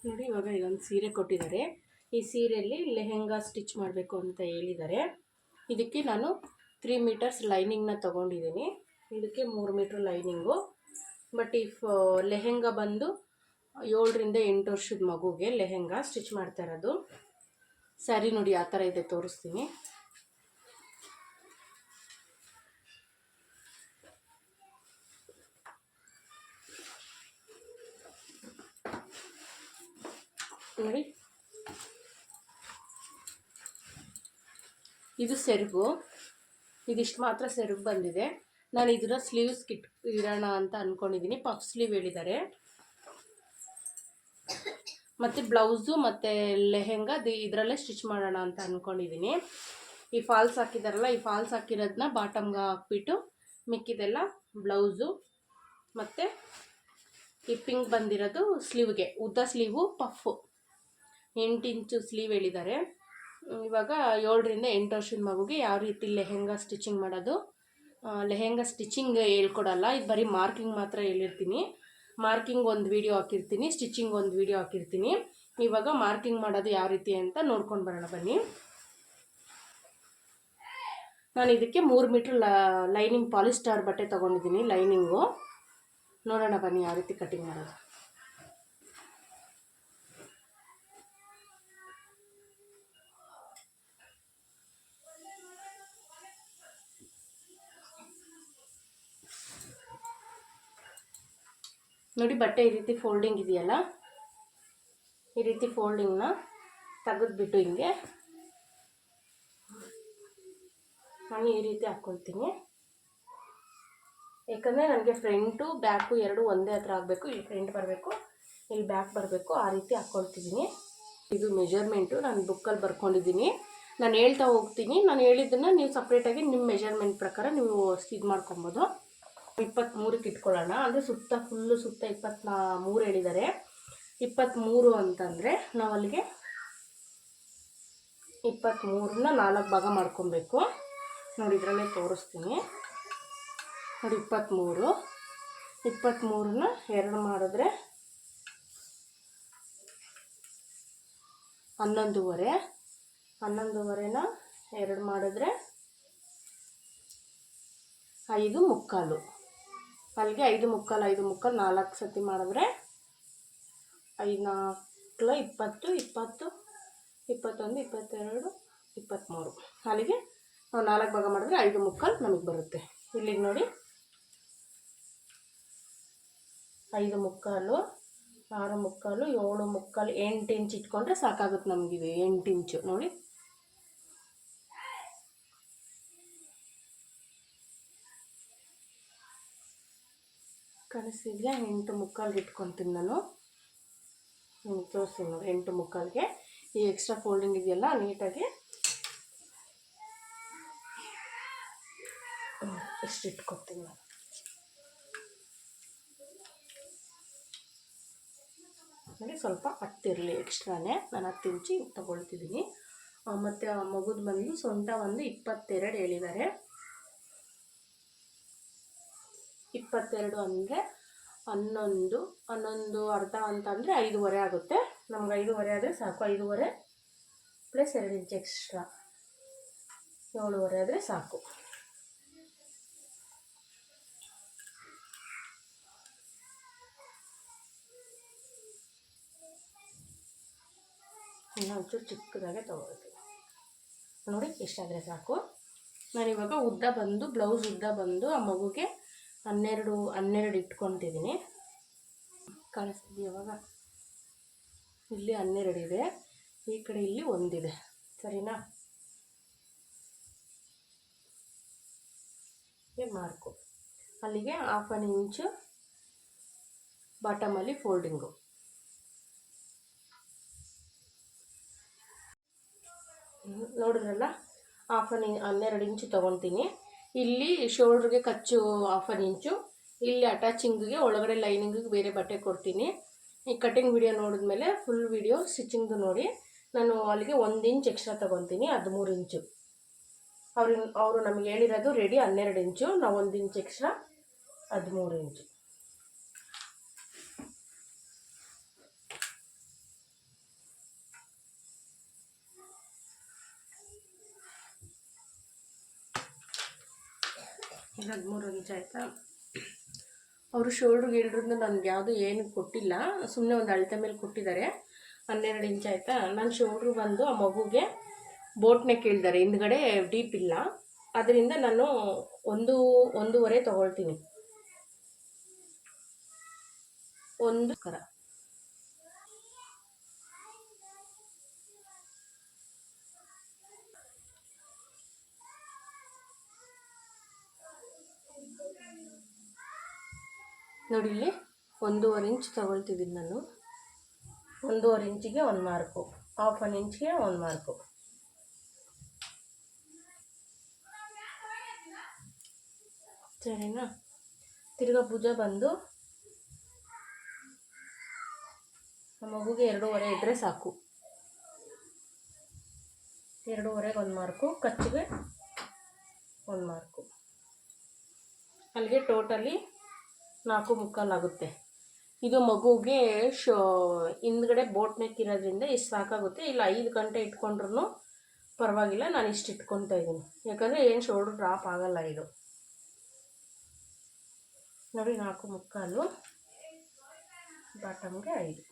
ನೋಡಿ ಇವಾಗ ಇದೊಂದು ಸೀರೆ ಕೊಟ್ಟಿದ್ದಾರೆ. ಈ ಸೀರೆಯಲ್ಲಿ ಲೆಹೆಂಗಾ ಸ್ಟಿಚ್ ಮಾಡಬೇಕು ಅಂತ ಹೇಳಿದ್ದಾರೆ. ಇದಕ್ಕೆ ನಾನು 3 ಮೀಟರ್ಸ್ ಲೈನಿಂಗ್ನ ತೊಗೊಂಡಿದ್ದೀನಿ. ಇದಕ್ಕೆ 3 metre lining. But if lehenga ಬಂದು 7 ರಿಂದ 8 ವರ್ಷದ ಮಗುಗೆ ಲೆಹೆಂಗಾ ಸ್ಟಿಚ್ ಮಾಡ್ತಾ ಇರೋದು. ಸ್ಯಾರಿ ನೋಡಿ ಆ ಥರ ಇದೆ, ತೋರಿಸ್ತೀನಿ. ನೋಡಿ, ಇದು ಸೆರಗು. ಇದಿಷ್ಟು ಮಾತ್ರ ಸೆರಗು ಬಂದಿದೆ. ನಾನು ಇದರ ಸ್ಲೀವ್ಸ್ ಇರೋಣ ಅಂತ ಅಂದ್ಕೊಂಡಿದ್ದೀನಿ. ಪಫ್ ಸ್ಲೀವ್ ಹೇಳಿದ್ದಾರೆ. ಮತ್ತು ಬ್ಲೌಸು ಮತ್ತು ಲೆಹೆಂಗಾ ಇದರಲ್ಲೇ ಸ್ಟಿಚ್ ಮಾಡೋಣ ಅಂತ ಅಂದ್ಕೊಂಡಿದ್ದೀನಿ. ಈ ಫಾಲ್ಸ್ ಹಾಕಿದಾರಲ್ಲ, ಈ ಫಾಲ್ಸ್ ಹಾಕಿರೋದನ್ನ ಬಾಟಮ್ಗೆ ಹಾಕ್ಬಿಟ್ಟು ಮಿಕ್ಕಿದೆಲ್ಲ ಬ್ಲೌಸು ಮತ್ತು ಈ ಪಿಂಕ್ ಬಂದಿರೋದು ಸ್ಲೀವ್ಗೆ, ಉದ್ದ ಸ್ಲೀವು ಪಫು 8 ಇಂಚು ಸ್ಲೀವ್ ಹೇಳಿದ್ದಾರೆ. ಇವಾಗ 7 ರಿಂದ 8 ವರ್ಷದ ಮಗುಗೆ ಯಾವ ರೀತಿ ಲೆಹೆಂಗಾ ಸ್ಟಿಚಿಂಗ್ ಮಾಡೋದು. ಲೆಹೆಂಗಾ ಸ್ಟಿಚಿಂಗ್ ಹೇಳ್ಕೊಡಲ್ಲ, ಇದು ಬರೀ ಮಾರ್ಕಿಂಗ್ ಮಾತ್ರ ಹೇಳಿರ್ತೀನಿ. ಮಾರ್ಕಿಂಗ್ ಒಂದು ವೀಡಿಯೋ ಹಾಕಿರ್ತೀನಿ, ಸ್ಟಿಚಿಂಗ್ ಒಂದು ವೀಡಿಯೋ ಹಾಕಿರ್ತೀನಿ. ಇವಾಗ ಮಾರ್ಕಿಂಗ್ ಮಾಡೋದು ಯಾವ ರೀತಿ ಅಂತ ನೋಡ್ಕೊಂಡು ಬರೋಣ ಬನ್ನಿ. ನಾನು ಇದಕ್ಕೆ 3 ಮೀಟ್ರ್ ಲೈನಿಂಗ್ ಪಾಲಿಸ್ಟರ್ ಬಟ್ಟೆ ತೊಗೊಂಡಿದ್ದೀನಿ, ಲೈನಿಂಗು. ನೋಡೋಣ ಬನ್ನಿ ಯಾವ ರೀತಿ ಕಟಿಂಗ್ ಮಾಡೋದು. ನೋಡಿ, ಬಟ್ಟೆ ಈ ರೀತಿ ಫೋಲ್ಡಿಂಗ್ ಇದೆಯಲ್ಲ, ಈ ರೀತಿ ಫೋಲ್ಡಿಂಗ್ನ ತೆಗೆದ್ಬಿಟ್ಟು ಹಿಂಗೆ ನಾನು ಈ ರೀತಿ ಹಾಕ್ಕೊಳ್ತೀನಿ. ಯಾಕಂದರೆ ನನಗೆ ಫ್ರಂಟು ಬ್ಯಾಕು ಎರಡು ಒಂದೇ ಹತ್ರ ಆಗಬೇಕು. ಇಲ್ಲಿ ಫ್ರಂಟ್ ಬರಬೇಕು, ಇಲ್ಲಿ ಬ್ಯಾಕ್ ಬರಬೇಕು, ಆ ರೀತಿ ಹಾಕ್ಕೊಳ್ತಿದ್ದೀನಿ. ಇದು ಮೆಜರ್ಮೆಂಟು ನಾನು ಬುಕ್ಕಲ್ಲಿ ಬರ್ಕೊಂಡಿದ್ದೀನಿ. ನಾನು ಹೇಳ್ತಾ ಹೋಗ್ತೀನಿ. ನಾನು ಹೇಳಿದ್ದನ್ನು ನೀವು ಸಪ್ರೇಟಾಗಿ ನಿಮ್ಮ ಮೆಜರ್ಮೆಂಟ್ ಪ್ರಕಾರ ನೀವು ಇದು ಮಾಡ್ಕೊಬೋದು. 23ಕ್ಕೆ ಇಟ್ಕೊಳ್ಳೋಣ. ಅಂದರೆ ಸುತ್ತ ಫುಲ್ಲು ಸುತ್ತ 23 ಹೇಳಿದ್ದಾರೆ. 23 ಅಂತಂದರೆ ನಾವು ಅಲ್ಲಿಗೆ 23ನ 4 ಭಾಗ ಮಾಡ್ಕೊಬೇಕು. ನೋಡಿ, ಇದರಲ್ಲೇ ತೋರಿಸ್ತೀನಿ. ನೋಡಿ, 23ನ 2 ಮಾಡಿದ್ರೆ 11.5. 11.5ನ 2 ಮಾಡಿದ್ರೆ 5.75. ಅಲ್ಲಿಗೆ 5.75 4 ಸತಿ ಮಾಡಿದ್ರೆ 5 4 20 20 21 22 23. ಅಲ್ಲಿಗೆ ನಾವು 4 ಭಾಗ ಮಾಡಿದ್ರೆ 5.75 ನಮಗೆ ಬರುತ್ತೆ. ಇಲ್ಲಿಗೆ ನೋಡಿ, 5.75 6.75 7.75 8 ಇಂಚ್ ಇಟ್ಕೊಂಡ್ರೆ ಸಾಕಾಗುತ್ತೆ ನಮಗಿದೆ. 8 ಇಂಚು ನೋಡಿ. ಕಳಿಸಿದ್ರೆ 8.75 ಇಟ್ಕೊತೀನಿ ನಾನು. ತೋರಿಸ್ತೀನಿ ನೋಡಿ, 8.75ಗೆ ಈ ಎಕ್ಸ್ಟ್ರಾ ಫೋಲ್ಡಿಂಗ್ ಇದೆಯಲ್ಲ ನೀಟಾಗಿ ಎಷ್ಟು ಇಟ್ಕೊತೀನಿ ನಾನು. ನೋಡಿ, ಸ್ವಲ್ಪ ಹತ್ತಿರಲಿ ಎಕ್ಸ್ಟ್ರಾನೇ. ನಾನು 10 ಇಂಚು ತೊಗೊಳ್ತಿದ್ದೀನಿ. ಮತ್ತು ಆ ಮಗುದು ಬಂದು ಸೊಂಟ ಒಂದು 22 ಹೇಳಿದ್ದಾರೆ. 22 ಅಂದರೆ 11 ಅರ್ಧ ಅಂತಂದರೆ 5.5 ಆಗುತ್ತೆ. ನಮ್ಗೆ 5.5 ಆದರೆ ಸಾಕು. 5.5 ಪ್ಲಸ್ 2 ಇಂಚ್ ಎಕ್ಸ್ಟ್ರಾ 7.5 ಆದರೆ ಸಾಕು. ಇನ್ನೊಂಚೂರು ಚಿಕ್ಕದಾಗೆ ತೊಗೊಳ್ತೀನಿ. ನೋಡಿ, ಎಷ್ಟಾದರೆ ಸಾಕು. ನಾನಿವಾಗ ಉದ್ದ ಬಂದು ಬ್ಲೌಸ್ ಉದ್ದ ಬಂದು ಆ ಮಗುಗೆ 12 ಇಟ್ಕೊತಿದ್ದೀನಿ. ಕಾಣಿಸ್ತಿದೆಯಾ ಇವಾಗ? ಇಲ್ಲಿ 12 ಇದೆ, ಈ ಕಡೆ ಇಲ್ಲಿ 1 ಇದೆ. ಸರಿನಾ? ಮಾರ್ಕು ಅಲ್ಲಿಗೆ 1/2 ಇಂಚು ಬಾಟಮಲ್ಲಿ ಫೋಲ್ಡಿಂಗು. ನೋಡಿದ್ರಲ್ಲ, 12 ಇಂಚು ತೊಗೊತೀನಿ. ಇಲ್ಲಿ ಶೋಲ್ಡ್ರಿಗೆ ಖರ್ಚು 1/2 ಇಂಚು, ಇಲ್ಲಿ ಅಟ್ಯಾಚಿಂಗಿಗೆ ಒಳಗಡೆ ಲೈನಿಂಗಿಗೆ ಬೇರೆ ಬಟ್ಟೆ ಕೊಡ್ತೀನಿ. ಈ ಕಟಿಂಗ್ ವಿಡಿಯೋ ನೋಡಿದ್ಮೇಲೆ ಫುಲ್ ವಿಡಿಯೋ ಸ್ಟಿಚಿಂಗ್ದು ನೋಡಿ. ನಾನು ಅಲ್ಲಿಗೆ 1 ಇಂಚ್ ಎಕ್ಸ್ಟ್ರಾ ತೊಗೊತೀನಿ, 13 ಇಂಚು. ಅವರು ನಮಗೆ ಹೇಳಿರೋದು ರೆಡಿ 12 ಇಂಚು, ನಾವು 1 ಇಂಚ್ ಎಕ್ಸ್ಟ್ರಾ 13 ಇಂಚು. 13 ಇಂಚ್ ಆಯಿತಾ. ಅವರು ಶೋಲ್ಡ್ರ್ ಗಿಲ್ಡ್ರಿಂದ ನನಗೆ ಯಾವುದು ಏನು ಕೊಟ್ಟಿಲ್ಲ, ಸುಮ್ಮನೆ ಒಂದು ಅಳತೆ ಮೇಲೆ ಕೊಟ್ಟಿದ್ದಾರೆ. 12 ಇಂಚ್ ಆಯಿತಾ. ನಾನು ಶೋಲ್ಡ್ರ್ ಬಂದು ಆ ಮಗುಗೆ ಬೋಟ್ನೇ ಕೇಳಿದ್ದಾರೆ, ಹಿಂದ್ಗಡೆ ಡೀಪ್ ಇಲ್ಲ, ಅದರಿಂದ ನಾನು 1.5 ತೊಗೊಳ್ತೀನಿ. ಒಂದು ಕರ ನೋಡಿ, ಇಲ್ಲಿ 1.5 ಇಂಚ್ ತೊಗೊಳ್ತಿದ್ದೀನಿ ನಾನು. 1.5 ಇಂಚಿಗೆ 1 ಮಾರ್ಕು, ಹಾಫ್ 1 ಇಂಚ್ಗೆ 1 ಮಾರ್ಕು. ಸರಿನಾ. ತಿರ್ಗಾ ಭುಜ ಬಂದು ಮಗುಗೆ 2.5 ಇದ್ದರೆ ಸಾಕು. 2.5ಗೆ 1 ಮಾರ್ಕು, ಕಚ್ಚಿಗೆ 1 ಮಾರ್ಕು. ಅಲ್ಲಿಗೆ ಟೋಟಲಿ 4.25 ಆಗುತ್ತೆ. ಇದು ಮಗುಗೆ ಹಿಂದ್ಗಡೆ ಬೋಟ್ ನೆಕ್ ಇರೋದ್ರಿಂದ ಇಷ್ಟು ಸಾಕಾಗುತ್ತೆ. ಇಲ್ಲ 5 ಗಂಟೆ ಇಟ್ಕೊಂಡ್ರೂ ಪರವಾಗಿಲ್ಲ, ನಾನು ಇಷ್ಟು ಇಟ್ಕೊತಾ ಇದ್ದೀನಿ, ಯಾಕಂದರೆ ಏನು ಶೋಲ್ಡ್ರ್ ಡ್ರಾಪ್ ಆಗಲ್ಲ ಇದು. ನೋಡಿ, 4.25, ಬಾಟಮ್ಗೆ 5.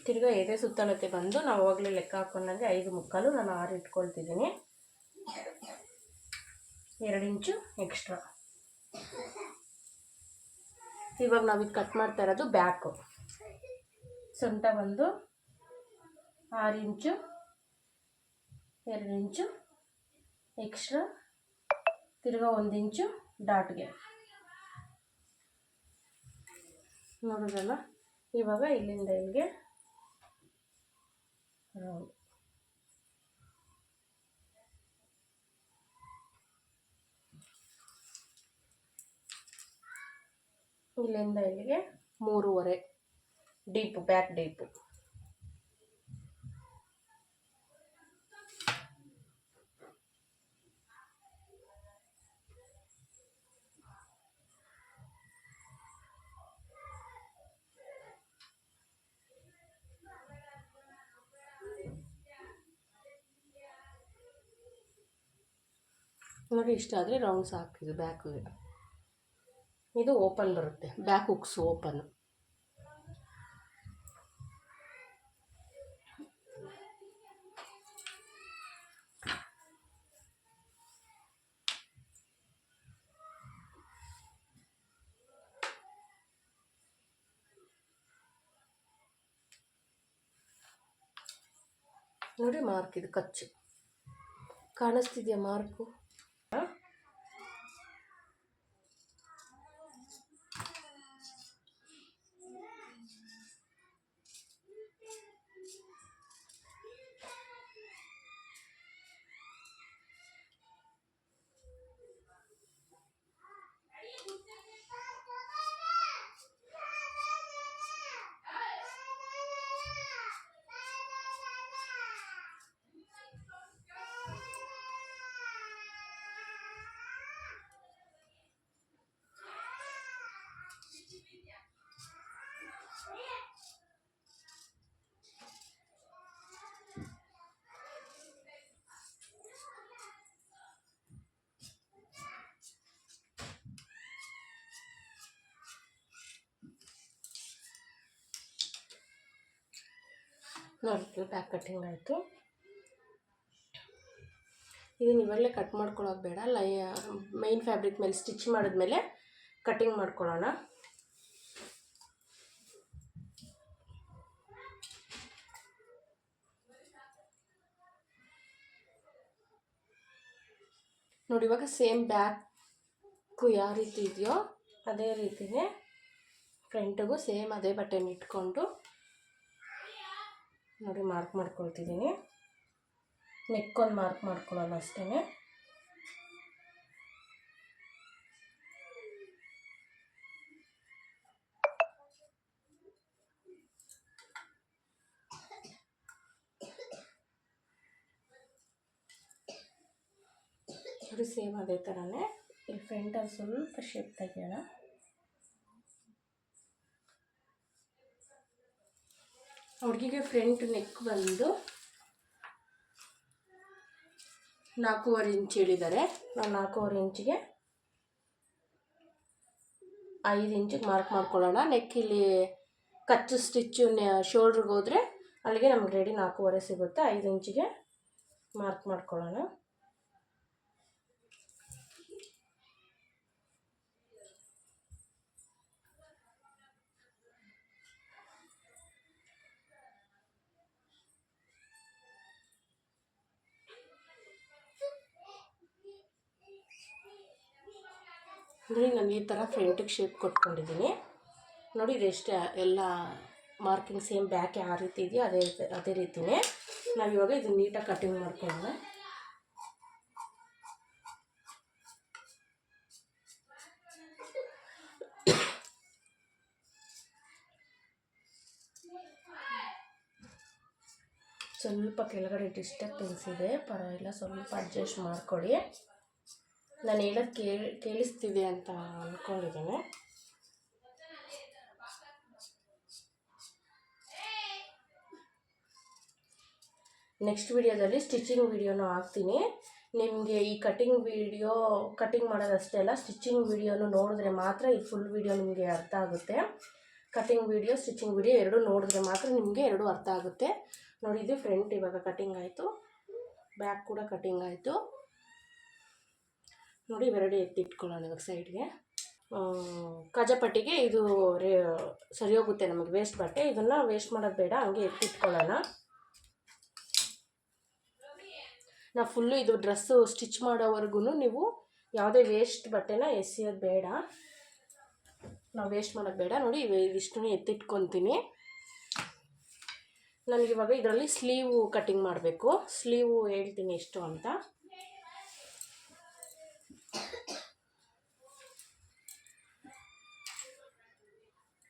ತಿರ್ಗಾ ಎದೆ ಸುತ್ತಳತೆ ಬಂದು ನಾವು ಅವಾಗಲೇ ಲೆಕ್ಕ ಹಾಕೊಂಡಂಗೆ 5.25, ನಾನು 6 ಇಟ್ಕೊಳ್ತಿದ್ದೀನಿ. 2 ಇಂಚು ಎಕ್ಸ್ಟ್ರಾ. ಇವಾಗ ನಾವು ಇದು ಕಟ್ ಮಾಡ್ತಾ ಇರೋದು ಬ್ಯಾಕು. ಸೊಂಟ ಬಂದು 6 ಇಂಚು, 2 ಇಂಚು ಎಕ್ಸ್ಟ್ರಾ, ತಿರ್ಗಾ 1 ಇಂಚು ಡಾಟ್ಗೆ. ನೋಡೋದಲ್ಲ, ಇವಾಗ ಇಲ್ಲಿಂದ ಇಲ್ಲಿಗೆ ರೌಂಡ್. ಇಲ್ಲಿಂದ ಇಲ್ಲಿಗೆ 3.5 ಡೀಪು, ಬ್ಯಾಕ್ ಡೀಪು. ನೋಡಿ, ಇಷ್ಟ ಆದರೆ ರೌಂಡ್ಸ್ ಹಾಕಿದ್ದು ಬ್ಯಾಕಿಗೆ. ಇದು ಓಪನ್ ಬರುತ್ತೆ, ಬ್ಯಾಕ್ ಹುಕ್ಸ್ ಓಪನ್. ನೋಡಿ, ಮಾರ್ಕ್ ಇದು ಕಚ್ಚು ಕಾಣಿಸ್ತಿದೆಯಾ ಮಾರ್ಕು? ನೋಡಿ, ಬ್ಯಾಕ್ ಕಟ್ಟಿಂಗ್ ಆಯಿತು. ಇದನ್ನು ಇವಾಗಲೇ ಕಟ್ ಮಾಡ್ಕೊಳ್ಳೋದು ಬೇಡ, ಮೈನ್ ಫ್ಯಾಬ್ರಿಕ್ ಮೇಲೆ ಸ್ಟಿಚ್ ಮಾಡಿದ್ಮೇಲೆ ಕಟ್ಟಿಂಗ್ ಮಾಡ್ಕೊಳ್ಳೋಣ. ನೋಡಿ, ಇವಾಗ ಸೇಮ್ ಬ್ಯಾಕು ಯಾವ ರೀತಿ ಇದೆಯೋ ಅದೇ ರೀತಿಯೇ ಫ್ರಂಟಿಗೂ ಸೇಮ್ ಅದೇ ಬಟನ್ ಇಟ್ಕೊಂಡು ನೋಡಿ ಮಾರ್ಕ್ ಮಾಡ್ಕೊಳ್ತಿದ್ದೀನಿ. ನೆಕ್ಕೊಂದು ಮಾರ್ಕ್ ಮಾಡ್ಕೊಳ್ಳೋಣ ಅಷ್ಟೇ. ನೋಡಿ, ಸೇಮ್ ಅದೇ ಥರನೇ ಇಲ್ಲಿ ಫ್ರಂಟಲ್ಲಿ ಸ್ವಲ್ಪ ಶೇಪ್ ತೆಗೆಯೋಣ. ಹುಡುಗಿಗೆ ಫ್ರಂಟ್ ನೆಕ್ ಬಂದು 4.5 ಇಂಚ್ ಹೇಳಿದ್ದಾರೆ. ನಾವು 4.5 ಇಂಚಿಗೆ 5 ಇಂಚಿಗೆ ಮಾರ್ಕ್ ಮಾಡ್ಕೊಳ್ಳೋಣ. ನೆಕ್ ಇಲ್ಲಿ ಕಚ್ಚು ಸ್ಟಿಚ್ಚು ಶೋಲ್ಡ್ರಿಗೆ ಹೋದರೆ ಅಲ್ಲಿಗೆ ನಮ್ಗೆ ರೆಡಿ 4.5 ಸಿಗುತ್ತೆ. 5 ಇಂಚಿಗೆ ಮಾರ್ಕ್ ಮಾಡ್ಕೊಳ್ಳೋಣ. ನೋಡಿ ನಾನು ಈ ಥರ ಫ್ರಂಟಿಗೆ ಶೇಪ್ ಕೊಟ್ಕೊಂಡಿದ್ದೀನಿ. ನೋಡಿ ಇದೆಷ್ಟು ಎಲ್ಲ ಮಾರ್ಕಿಂಗ್ ಸೇಮ್ ಬ್ಯಾಕ್ ಯಾವ ರೀತಿ ಇದೆಯೋ ಅದೇ ರೀತಿಯೇ ನಾವಿವಾಗ ಇದನ್ನು ನೀಟಾಗಿ ಕಟಿಂಗ್ ಮಾಡ್ಕೊಳ್ಳೋಣ. ಸ್ವಲ್ಪ ಕೆಳಗಡೆ ಡಿಸ್ಟರ್ಬೆನ್ಸ್ ಇದೆ, ಪರವಾಗಿಲ್ಲ, ಸ್ವಲ್ಪ ಅಡ್ಜಸ್ಟ್ ಮಾಡ್ಕೊಳ್ಳಿ. ನಾನು ಹೇಳೋದು ಕೇಳಿಸ್ತಿದೆ ಅಂತ ಅಂದ್ಕೊಂಡಿದ್ದೇನೆ. ನೆಕ್ಸ್ಟ್ ವಿಡಿಯೋದಲ್ಲಿ ಸ್ಟಿಚಿಂಗ್ ವಿಡಿಯೋನೂ ಹಾಕ್ತೀನಿ. ನಿಮಗೆ ಈ ಕಟಿಂಗ್ ಮಾಡೋದಷ್ಟೇ ಅಲ್ಲ, ಸ್ಟಿಚಿಂಗ್ ವಿಡಿಯೋನು ನೋಡಿದ್ರೆ ಮಾತ್ರ ಈ ಫುಲ್ ವಿಡಿಯೋ ನಿಮಗೆ ಅರ್ಥ ಆಗುತ್ತೆ. ಕಟಿಂಗ್ ವಿಡಿಯೋ ಸ್ಟಿಚಿಂಗ್ ವಿಡಿಯೋ ಎರಡೂ ನೋಡಿದ್ರೆ ಮಾತ್ರ ನಿಮಗೆ ಎರಡೂ ಅರ್ಥ ಆಗುತ್ತೆ. ನೋಡಿ, ಇದು ಫ್ರಂಟ್ ಇವಾಗ ಕಟಿಂಗ್ ಆಯಿತು, ಬ್ಯಾಕ್ ಕೂಡ ಕಟಿಂಗ್ ಆಯಿತು. ನೋಡಿ ಇವೆರಡು ಎತ್ತಿಟ್ಕೊಳ್ಳೋಣ ಇವಾಗ ಸೈಡ್ಗೆ. ಕಜಪಟ್ಟಿಗೆ ಇದು ಸರಿ ಹೋಗುತ್ತೆ ನಮಗೆ ವೇಸ್ಟ್ ಬಟ್ಟೆ. ಇದನ್ನು ವೇಸ್ಟ್ ಮಾಡೋದು ಬೇಡ, ಹಂಗೆ ಎತ್ತಿಟ್ಕೊಳ್ಳೋಣ. ನಾವು ಫುಲ್ಲು ಇದು ಡ್ರೆಸ್ಸು ಸ್ಟಿಚ್ ಮಾಡೋವರೆಗೂ ನೀವು ಯಾವುದೇ ವೇಸ್ಟ್ ಬಟ್ಟೆನ ಎಸೆಯೋದು ಬೇಡ, ನಾವು ವೇಸ್ಟ್ ಮಾಡೋದು ಬೇಡ. ನೋಡಿ ಇದಿಷ್ಟನ್ನು ಎತ್ತಿಟ್ಕೊತೀನಿ. ನನಗಿವಾಗ ಇದರಲ್ಲಿ ಸ್ಲೀವು ಕಟಿಂಗ್ ಮಾಡಬೇಕು. ಸ್ಲೀವು ಹೇಳ್ತೀನಿ ಎಷ್ಟು ಅಂತ.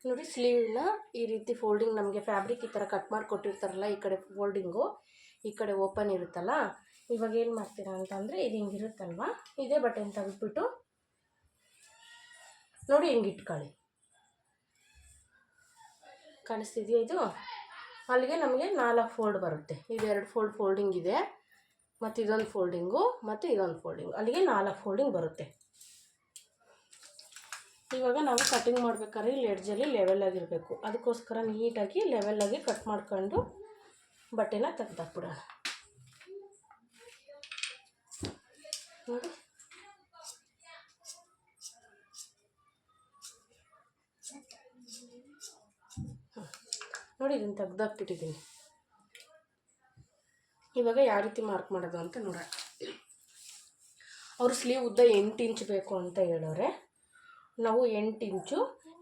ನೋಡಿ ಸ್ಲೀವ್ನ ಈ ರೀತಿ ಫೋಲ್ಡಿಂಗ್, ನಮಗೆ ಫ್ಯಾಬ್ರಿಕ್ ಈ ಥರ ಕಟ್ ಮಾಡಿ ಕೊಟ್ಟಿರ್ತಾರಲ್ಲ, ಈ ಕಡೆ ಫೋಲ್ಡಿಂಗು ಈ ಕಡೆ ಓಪನ್ ಇರುತ್ತಲ್ಲ. ಇವಾಗ ಏನು ಮಾಡ್ತೀರಾ ಅಂತಂದರೆ ಇದು ಹಿಂಗಿರುತ್ತಲ್ವ, ಇದೇ ಬಟನ್ ತೆಗೆದ್ಬಿಟ್ಟು ನೋಡಿ ಹಿಂಗೆ ಇಟ್ಕೊಳ್ಳಿ. ಕಾಣಿಸ್ತಿದೆಯಾ ಇದು? ಅಲ್ಲಿಗೆ ನಮಗೆ 4 ಫೋಲ್ಡ್ ಬರುತ್ತೆ. ಇದು 2 ಫೋಲ್ಡಿಂಗ್ ಇದೆ, ಮತ್ತು ಇದೊಂದು ಫೋಲ್ಡಿಂಗು ಮತ್ತು ಇದೊಂದು ಫೋಲ್ಡಿಂಗು, ಅಲ್ಲಿಗೆ 4 ಫೋಲ್ಡಿಂಗ್ ಬರುತ್ತೆ. ಇವಾಗ ನಾವು ಕಟಿಂಗ್ ಮಾಡ್ಬೇಕಾದ್ರೆ ಇಲ್ಲಿ ಎಡ್ಜಲ್ಲಿ ಲೆವೆಲಾಗಿರಬೇಕು. ಅದಕ್ಕೋಸ್ಕರ ನೀಟಾಗಿ ಲೆವೆಲಾಗಿ ಕಟ್ ಮಾಡ್ಕೊಂಡು ಬಟ್ಟೆನ ತೆಗ್ದಾಕ್ಬಿಡೋಣ. ನೋಡಿ, ನೋಡಿ ಇದನ್ನು ತೆಗ್ದಾಕ್ಬಿಟ್ಟಿದ್ದೀನಿ. ಇವಾಗ ಯಾವ ರೀತಿ ಮಾರ್ಕ್ ಮಾಡೋದು ಅಂತ ನೋಡೋಣ. ಅವರು ಸ್ಲೀವ್ ಉದ್ದ 8 ಇಂಚ್ ಬೇಕು ಅಂತ ಹೇಳೋರೆ. ನಾವು 8 ಇಂಚು,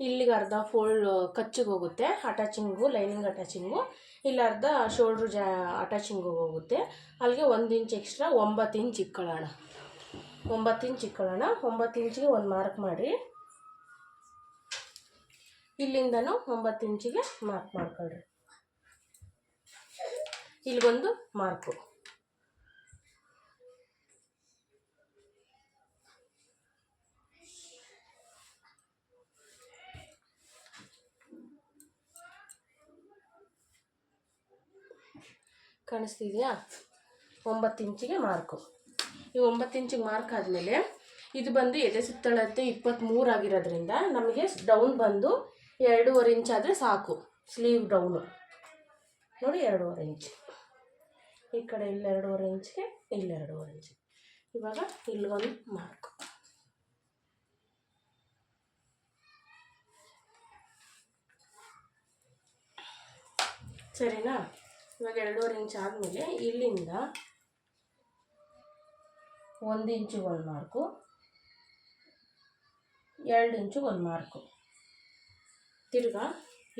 ಇಲ್ಲಿಗೆ ಅರ್ಧ ಫೋಲ್ಡ್ ಕಚ್ಚಿಗೆ ಹೋಗುತ್ತೆ ಅಟ್ಯಾಚಿಂಗು, ಲೈನಿಂಗ್ ಅಟ್ಯಾಚಿಂಗು, ಇಲ್ಲಿ ಅರ್ಧ ಶೋಲ್ಡ್ರು ಅಟ್ಯಾಚಿಂಗು ಹೋಗುತ್ತೆ. ಅಲ್ಲಿಗೆ 1 ಇಂಚ್ ಎಕ್ಸ್ಟ್ರಾ 9 ಇಂಚ್ ಇಟ್ಕೊಳ್ಳೋಣ. 9 ಇಂಚ್ ಇಟ್ಕೊಳ್ಳೋಣ. 9 ಇಂಚಿಗೆ ಒಂದು ಮಾರ್ಕ್ ಮಾಡಿ, ಇಲ್ಲಿಂದನೂ 9 ಇಂಚಿಗೆ ಮಾರ್ಕ್ ಮಾಡ್ಕೊಳ್ರಿ. ಇಲ್ಲಿಗೊಂದು ಮಾರ್ಕು. ಕಾಣಿಸ್ತಿದೆಯಾ? 9 ಇಂಚಿಗೆ ಮಾರ್ಕು. ಈ 9 ಇಂಚಿಗೆ ಮಾರ್ಕ್ ಆದಮೇಲೆ ಇದು ಬಂದು ಎದೆ ಸುತ್ತಳತೆ 23 ಆಗಿರೋದ್ರಿಂದ ನಮಗೆ ಡೌನ್ ಬಂದು 2.5 ಇಂಚ್ ಆದರೆ ಸಾಕು. ಸ್ಲೀವ್ ಡೌನು ನೋಡಿ 2.5 ಇಂಚ್. ಈ ಕಡೆ ಇಲ್ಲಿ 2.5 ಇಂಚ್ಗೆ, ಇಲ್ಲಿ 2.5 ಇಂಚ್. ಇವಾಗ ಇಲ್ಲೊಂದು ಮಾರ್ಕು. ಸರಿನಾ? ಇವಾಗ 2.5 ಇಂಚ್ ಆದಮೇಲೆ ಇಲ್ಲಿಂದ 1 ಇಂಚಿಗೆ ಒಂದು ಮಾರ್ಕು, 2 ಇಂಚಿಗೆ ಒಂದು ಮಾರ್ಕು. ತಿರ್ಗಾ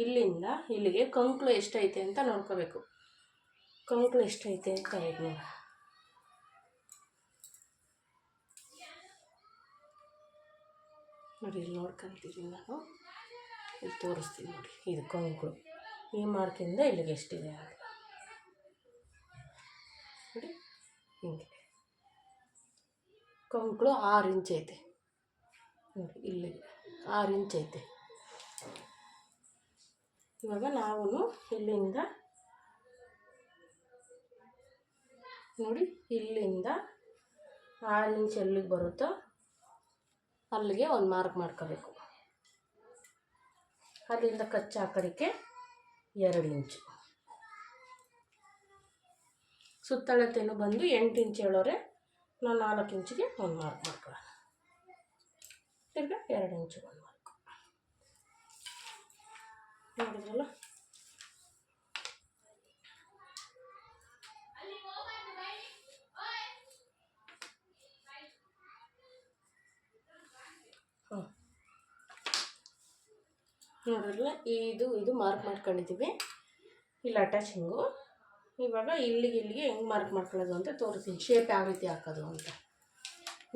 ಇಲ್ಲಿಂದ ಇಲ್ಲಿಗೆ ಕಂಕ್ಳು ಎಷ್ಟೈತೆ ಅಂತ ನೋಡ್ಕೋಬೇಕು. ಕಂಕ್ಳು ಎಷ್ಟೈತೆ ಅಂತ ಹೇಳಿ ನೋಡಿ, ಇಲ್ಲಿ ನೋಡ್ಕೊತೀನಿ ನಾನು, ಇಲ್ಲಿ ತೋರಿಸ್ತೀನಿ ನೋಡಿ. ಇದು ಕಂಕ್ಳು, ಈ ಮಾರ್ಕಿಂದ ಇಲ್ಲಿಗೆ ಎಷ್ಟಿದೆ ಅಂತ ನೋಡಿ. ಹಿಂಗೆ ಕಂಕ್ಳು 6 ಇಂಚ್ ಐತೆ ನೋಡಿ, ಇಲ್ಲಿಗೆ 6 ಇಂಚ್ ಐತೆ. ಇವಾಗ ನಾವು ಇಲ್ಲಿಂದ ನೋಡಿ ಇಲ್ಲಿಂದ 6 ಇಂಚ್ ಎಲ್ಲಿಗೆ ಬರುತ್ತೋ ಅಲ್ಲಿಗೆ ಒಂದು ಮಾರ್ಕ್ ಮಾಡ್ಕೋಬೇಕು. ಅಲ್ಲಿಂದ ಕಚ್ಚಾ ಹಾಕೋದಕ್ಕೆ 2 ಇಂಚು. ಸುತ್ತಳತೆನೂ ಬಂದು 8 ಇಂಚ್ ಹೇಳೋರೆ ನಾವು 4 ಇಂಚಿಗೆ ಒಂದು ಮಾರ್ಕ್ ಮಾಡ್ಕೊಳ್ಳೋಣ. ತಿರ್ಗಾ 2 ಇಂಚು ಒಂದು ಮಾರ್ಕ್ ನೋಡಿದ್ರಲ್ಲ. ನೋಡಿದ್ರಲ್ಲ, ಇದು ಮಾರ್ಕ್ ಮಾಡ್ಕೊಂಡಿದ್ದೀವಿ. ಇಲ್ಲಿ ಅಟ್ಯಾಚಿಂಗು. ಇವಾಗ ಇಲ್ಲಿಗೆ ಹೆಂಗೆ ಮಾರ್ಕ್ ಮಾಡ್ಕೊಳ್ಳೋದು ಅಂತ ತೋರಿಸ್ತೀನಿ, ಶೇಪ್ ಯಾವ ರೀತಿ ಹಾಕೋದು ಅಂತ.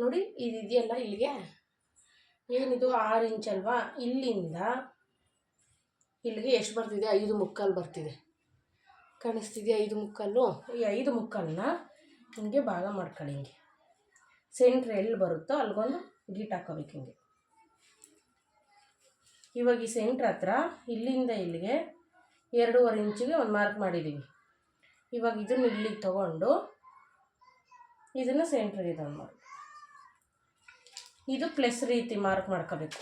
ನೋಡಿ ಇದೆಯಲ್ಲ, ಇಲ್ಲಿಗೆ ಏನಿದು 6 ಇಂಚ್ ಅಲ್ವಾ, ಇಲ್ಲಿಂದ ಇಲ್ಲಿಗೆ ಎಷ್ಟು ಬರ್ತಿದೆ? 5 ಮುಕ್ಕಾಲು ಬರ್ತಿದೆ. ಕಾಣಿಸ್ತಿದೆಯಾ? 5 ಮುಕ್ಕಾಲು. ಈ 5 ಮುಕ್ಕಾಲನ್ನ ಹಿಂಗೆ ಭಾಗ ಮಾಡ್ಕೊಳ್ಳಿ. ಹಿಂಗೆ ಸೆಂಟ್ರ್ ಎಲ್ಲಿ ಬರುತ್ತೋ ಅಲ್ಲಿಗೊಂದು ಗೀಟ್ ಹಾಕೋಬೇಕು. ಹಿಂಗೆ ಇವಾಗ ಈ ಸೆಂಟ್ರ್ ಹತ್ರ ಇಲ್ಲಿಂದ ಇಲ್ಲಿಗೆ 2.5 ಇಂಚಿಗೆ ಒಂದು ಮಾರ್ಕ್ ಮಾಡಿದ್ದೀವಿ. ಇವಾಗ ಇದನ್ನು ಇಲ್ಲಿಗೆ ತೊಗೊಂಡು ಇದನ್ನು ಸೆಂಟ್ರಿಗೆ ಇದನ್ನು ಮಾಡಿ, ಇದು ಪ್ಲಸ್ ರೀತಿ ಮಾರ್ಕ್ ಮಾಡ್ಕೋಬೇಕು.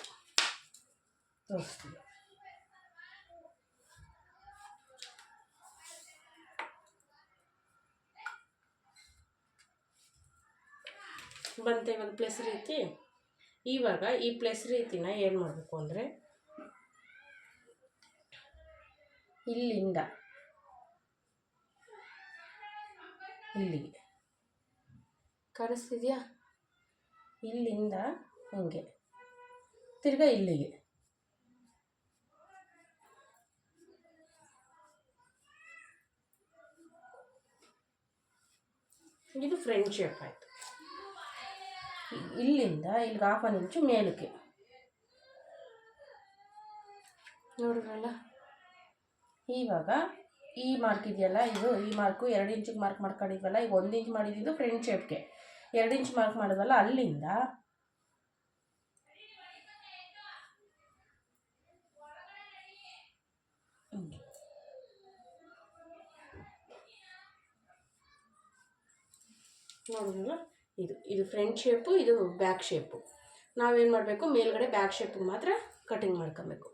ತೋರಿಸ್ತೀವಿ. ಬಂತ ಇವಾಗ ಪ್ಲಸ್ ರೀತಿ. ಇವಾಗ ಈ ಪ್ಲಸ್ ರೀತಿನ ಏನು ಮಾಡಬೇಕು ಅಂದರೆ, ಇಲ್ಲಿಂದ ಇಲ್ಲಿಗೆ ಕಾಣಿಸ್ತಿದೆಯಾ? ಇಲ್ಲಿಂದ ಹಿಂಗೆ ತಿರ್ಗಾ ಇಲ್ಲಿಗೆ. ಇದು ಫ್ರಂಟ್ ಶೇಪ್ ಆಯಿತು. ಇಲ್ಲಿಂದ ಇಲ್ಲಿಗೆ 1/2 ಇಂಚು ಮೇಲಕ್ಕೆ ನೋಡಿದ್ರಲ್ಲ. ಇವಾಗ ಈ ಮಾರ್ಕ್ ಇದೆಯಲ್ಲ, ಈ ಮಾರ್ಕು 2 ಇಂಚಿಗೆ ಮಾರ್ಕ್ ಮಾಡ್ಕೊಂಡಿದ್ವಲ್ಲ. ಈಗ 1 ಇಂಚ್ ಮಾಡಿದ್ದು ಫ್ರಂಟ್ ಶೇಪ್ಗೆ, 2 ಇಂಚ್ ಮಾರ್ಕ್ ಮಾಡಿದ್ವಲ್ಲ, ಅಲ್ಲಿಂದ ನೋಡಿದ್ರಲ್ಲ. ಇದು ಫ್ರಂಟ್ ಶೇಪು, ಇದು ಬ್ಯಾಕ್ ಶೇಪು. ನಾವೇನು ಮಾಡಬೇಕು, ಮೇಲ್ಗಡೆ ಬ್ಯಾಕ್ ಶೇಪಿಗೆ ಮಾತ್ರ ಕಟಿಂಗ್ ಮಾಡ್ಕೊಬೇಕು.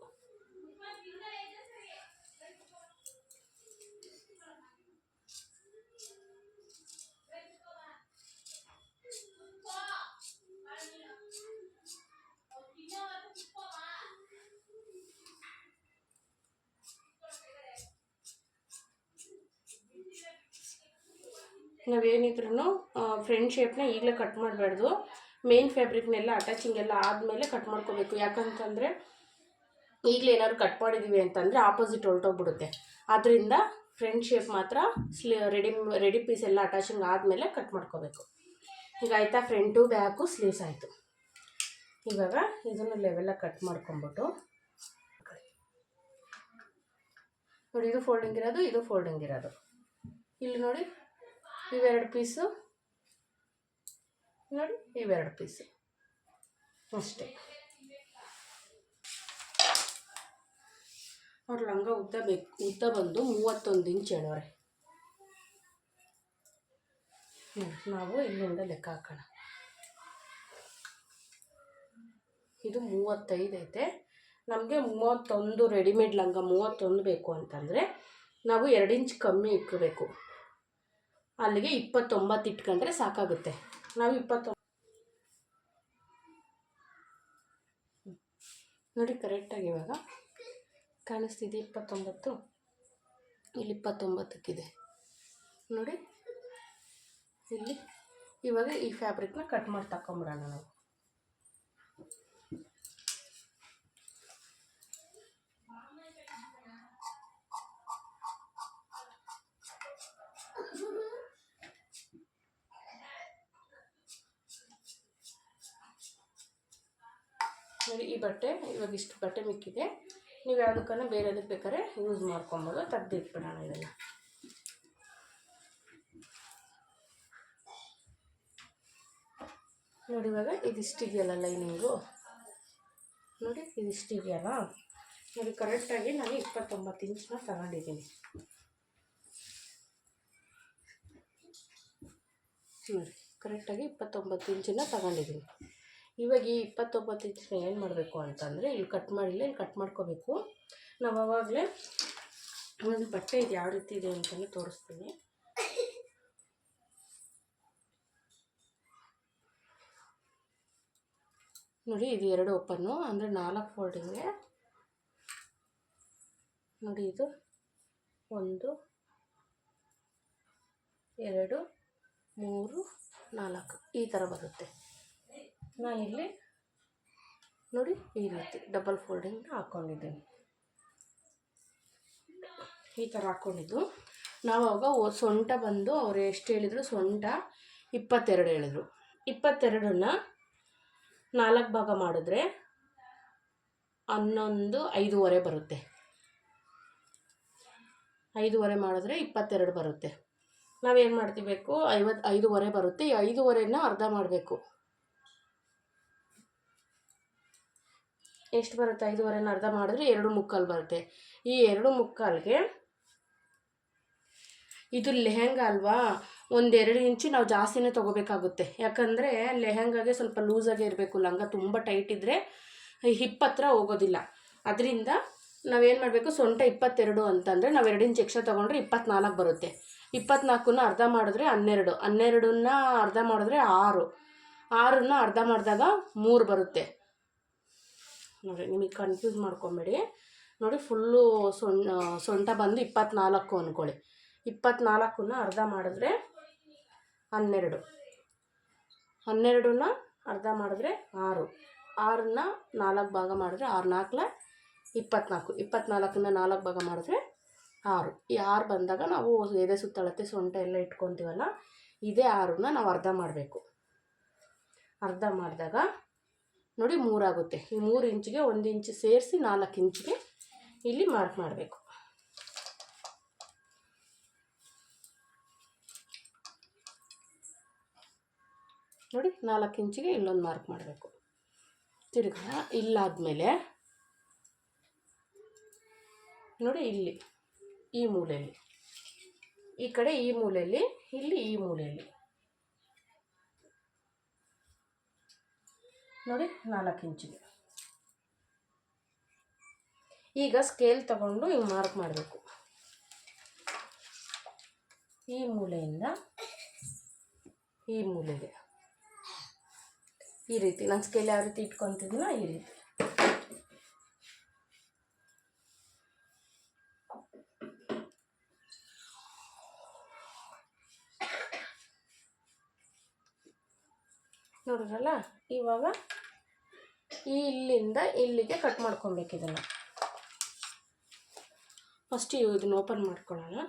ನಾವೇನಿದ್ರೂ ಫ್ರಂಟ್ ಶೇಪ್ನ ಈಗಲೇ ಕಟ್ ಮಾಡಬಾರ್ದು. ಮೇನ್ ಫ್ಯಾಬ್ರಿಕ್ನೆಲ್ಲ ಅಟ್ಯಾಚಿಂಗ್ ಎಲ್ಲ ಆದಮೇಲೆ ಕಟ್ ಮಾಡ್ಕೋಬೇಕು. ಯಾಕಂತಂದರೆ ಈಗಲೇ ಏನಾದ್ರು ಕಟ್ ಮಾಡಿದ್ದೀವಿ ಅಂತಂದರೆ ಆಪೋಸಿಟ್ ಹೊರಟೋಗ್ಬಿಡುತ್ತೆ. ಆದ್ದರಿಂದ ಫ್ರಂಟ್ ಶೇಪ್ ಮಾತ್ರ ರೆಡಿ ಪೀಸ್ ಎಲ್ಲ ಅಟ್ಯಾಚಿಂಗ್ ಆದಮೇಲೆ ಕಟ್ ಮಾಡ್ಕೋಬೇಕು. ಈಗ ಆಯಿತಾ, ಫ್ರಂಟು ಬ್ಯಾಕು ಸ್ಲೀವ್ಸ್ ಆಯಿತು. ಇವಾಗ ಇದನ್ನು ಲೆವೆಲಾಗಿ ಕಟ್ ಮಾಡ್ಕೊಂಬಿಟ್ಟು ನೋಡಿ, ಇದು ಫೋಲ್ಡಿಂಗ್ ಇರೋದು, ಇದು ಫೋಲ್ಡಿಂಗ್ ಇರೋದು. ಇಲ್ಲಿ ನೋಡಿ ಇವೆರಡು ಪೀಸು, ನೋಡಿ ಇವೆರಡು ಪೀಸು ಅಷ್ಟೇ. ಅವ್ರ ಲಂಗ ಉದ್ದ ಬಂದು 31 ಇಂಚ್ ಹೇಳೋರೆ. ನಾವು ಇಲ್ಲಿಂದ ಲೆಕ್ಕ ಹಾಕೋಣ. ಇದು 35 ಐತೆ. ನಮಗೆ 31 ರೆಡಿಮೇಡ್ ಲಂಗ 31 ಬೇಕು ಅಂತಂದರೆ ನಾವು 2 ಇಂಚ್ ಕಮ್ಮಿ ಇಟ್ಕೋಬೇಕು. ಅಲ್ಲಿಗೆ 29 ಇಟ್ಕೊಂಡ್ರೆ ಸಾಕಾಗುತ್ತೆ. ನಾವು 29 ನೋಡಿ ಕರೆಕ್ಟಾಗಿ ಇವಾಗ ಕಾಣಿಸ್ತಿದೆ. 29 ಇಲ್ಲಿ 29ಕ್ಕಿದೆ ನೋಡಿ ಇಲ್ಲಿ. ಇವಾಗ ಈ ಫ್ಯಾಬ್ರಿಕ್ನ ಕಟ್ ಮಾಡಿ ತಗೊಂಬಿಡೋಣ ನಾವು. ನೋಡಿ ಈ ಬಟ್ಟೆ ಇವಾಗ ಇಷ್ಟು ಬಟ್ಟೆ ಮಿಕ್ಕಿದೆ. ನೀವು ಯಾವುದಕ್ಕನ್ನ ಬೇರೆದಕ್ಕೆ ಬೇಕಾದ್ರೆ ಯೂಸ್ ಮಾಡ್ಕೊಬೋದು. ತೆಗ್ದಿಟ್ಬಿಡೋಣ ಇದೆಲ್ಲ. ನೋಡಿ ಇವಾಗ ಇದಿಷ್ಟಿದೆಯಲ್ಲ ಲೈನಿಂಗು, ನೋಡಿ ಇದಿಷ್ಟಿದೆಯಲ್ಲ. ನೋಡಿ ಕರೆಕ್ಟಾಗಿ ನಾನು 29 ಇಂಚನ್ನ ತಗೊಂಡಿದ್ದೀನಿ. ನೋಡಿ ಕರೆಕ್ಟಾಗಿ 29 ಇಂಚನ್ನ ತಗೊಂಡಿದ್ದೀನಿ. ಇವಾಗ ಈ 29 ಇಂಚನ್ನ ಏನು ಮಾಡಬೇಕು ಅಂತಂದರೆ ಇಲ್ಲಿ ಕಟ್ ಮಾಡಿಲ್ಲ, ಇಲ್ಲಿ ಕಟ್ ಮಾಡ್ಕೋಬೇಕು. ನಾವು ಆವಾಗಲೇ ಒಂದು ಬಟ್ಟೆ ಇದು ಯಾವ ರೀತಿ ಇದೆ ಅಂತಲೇ ತೋರಿಸ್ತೀನಿ. ನೋಡಿ ಇದು 2 ಓಪನ್ನು ಅಂದರೆ 4 ಫೋಲ್ಡಿಂಗ್ಗೆ. ನೋಡಿ ಇದು 1 2 3 4 ಈ ಥರ ಬರುತ್ತೆ. ನಾನಿಲ್ಲಿ ನೋಡಿ ಈ ರೀತಿ ಡಬಲ್ ಫೋಲ್ಡಿಂಗ್ ಹಾಕ್ಕೊಂಡಿದ್ದೀನಿ. ಈ ಥರ ಹಾಕ್ಕೊಂಡಿದ್ದು ನಾವು ಅವಾಗ ಸೊಂಟ ಬಂದು ಅವ್ರು ಎಷ್ಟು ಹೇಳಿದರು, ಸೊಂಟ 22 ಹೇಳಿದರು. 22ನ್ನ 4 ಭಾಗ ಮಾಡಿದ್ರೆ 11 5.5 ಬರುತ್ತೆ. 5.5 ಮಾಡಿದ್ರೆ 22 ಬರುತ್ತೆ. ನಾವೇನು ಮಾಡ್ತಿಬೇಕು, 5.5 ಬರುತ್ತೆ. ಈ 5.5ನ ಅರ್ಧ ಮಾಡಬೇಕು. ಎಷ್ಟು ಬರುತ್ತೆ? 5.5ನ ಅರ್ಧ ಮಾಡಿದ್ರೆ 2.75 ಬರುತ್ತೆ. ಈ 2.75ಗೆ ಇದು ಲೆಹೆಂಗಾ ಅಲ್ವಾ, 1-2 ಇಂಚು ನಾವು ಜಾಸ್ತಿನೇ ತೊಗೋಬೇಕಾಗುತ್ತೆ. ಯಾಕಂದರೆ ಲೆಹೆಂಗಾಗೆ ಸ್ವಲ್ಪ ಲೂಸಾಗೆ ಇರಬೇಕು. ಲಂಗ ತುಂಬ ಟೈಟ್ ಇದ್ದರೆ ಹಿಪ್ ಹತ್ರ ಹೋಗೋದಿಲ್ಲ. ಅದರಿಂದ ನಾವೇನು ಮಾಡಬೇಕು, ಸೊಂಟ 22 ಅಂತಂದರೆ ನಾವು 2 ಇಂಚ್ ಎಕ್ಸ್ಟ್ರಾ ತೊಗೊಂಡ್ರೆ 24 ಬರುತ್ತೆ. 24ನ ಅರ್ಧ ಮಾಡಿದ್ರೆ 12, 12ನ್ನ ಅರ್ಧ ಮಾಡಿದ್ರೆ 6, 6ನ್ನ ಅರ್ಧ ಮಾಡಿದಾಗ 3 ಬರುತ್ತೆ. ನೋಡಿ ನಿಮಗೆ ಕನ್ಫ್ಯೂಸ್ ಮಾಡ್ಕೊಬೇಡಿ. ನೋಡಿ ಫುಲ್ಲು ಸೊಂಟ ಬಂದು 24 ಅಂದ್ಕೊಳ್ಳಿ. 24ನ್ನ ಅರ್ಧ ಮಾಡಿದ್ರೆ 12, 12ನ್ನ ಅರ್ಧ ಮಾಡಿದ್ರೆ 6, 6ನ್ನ 4 ಭಾಗ ಮಾಡಿದ್ರೆ 6 4 24, 24ನ್ನ 4 ಭಾಗ ಮಾಡಿದ್ರೆ 6. ಈ 6 ಬಂದಾಗ ನಾವು ಎದೆ ಸುತ್ತಳತೆ ಸೊಂಟ ಎಲ್ಲ ಇಟ್ಕೊತೀವಲ್ಲ, ಇದೇ 6ನ್ನ ನಾವು ಅರ್ಧ ಮಾಡಬೇಕು. ಅರ್ಧ ಮಾಡಿದಾಗ ನೋಡಿ 3 ಆಗುತ್ತೆ. ಈ 3 ಇಂಚಿಗೆ 1 ಇಂಚು ಸೇರಿಸಿ 4 ಇಂಚಿಗೆ ಇಲ್ಲಿ ಮಾರ್ಕ್ ಮಾಡಬೇಕು. ನೋಡಿ 4 ಇಂಚಿಗೆ ಇಲ್ಲೊಂದು ಮಾರ್ಕ್ ಮಾಡಬೇಕು. ತಿರ್ಗಾ ಇಲ್ಲಾದಮೇಲೆ ನೋಡಿ ಇಲ್ಲಿ ಈ ಮೂಲೆಯಲ್ಲಿ, ಈ ಕಡೆ ಈ ಮೂಲೆಯಲ್ಲಿ, ಇಲ್ಲಿ ಈ ಮೂಲೆಯಲ್ಲಿ ನೋಡಿ 4 ಇಂಚಿಗೆ. ಈಗ ಸ್ಕೇಲ್ ತಗೊಂಡು ಹಿಂಗೆ ಮಾರ್ಕ್ ಮಾಡಬೇಕು. ಈ ಮೂಲೆಯಿಂದ ಈ ಮೂಲೆಗೆ ಈ ರೀತಿ ನಾನು ಸ್ಕೇಲ್ ಯಾವ ರೀತಿ ಇಟ್ಕೊತಿದ್ದೀನೋ ಈ ರೀತಿ. ನೋಡಿದ್ರಲ್ಲ, ಇವಾಗ ಇಲ್ಲಿಂದ ಇಲ್ಲಿಗೆ ಕಟ್ ಮಾಡ್ಕೊಬೇಕು. ಇದನ್ನು ಫಸ್ಟ್ ಇದನ್ನು ಓಪನ್ ಮಾಡ್ಕೊಳ್ಳೋಣ.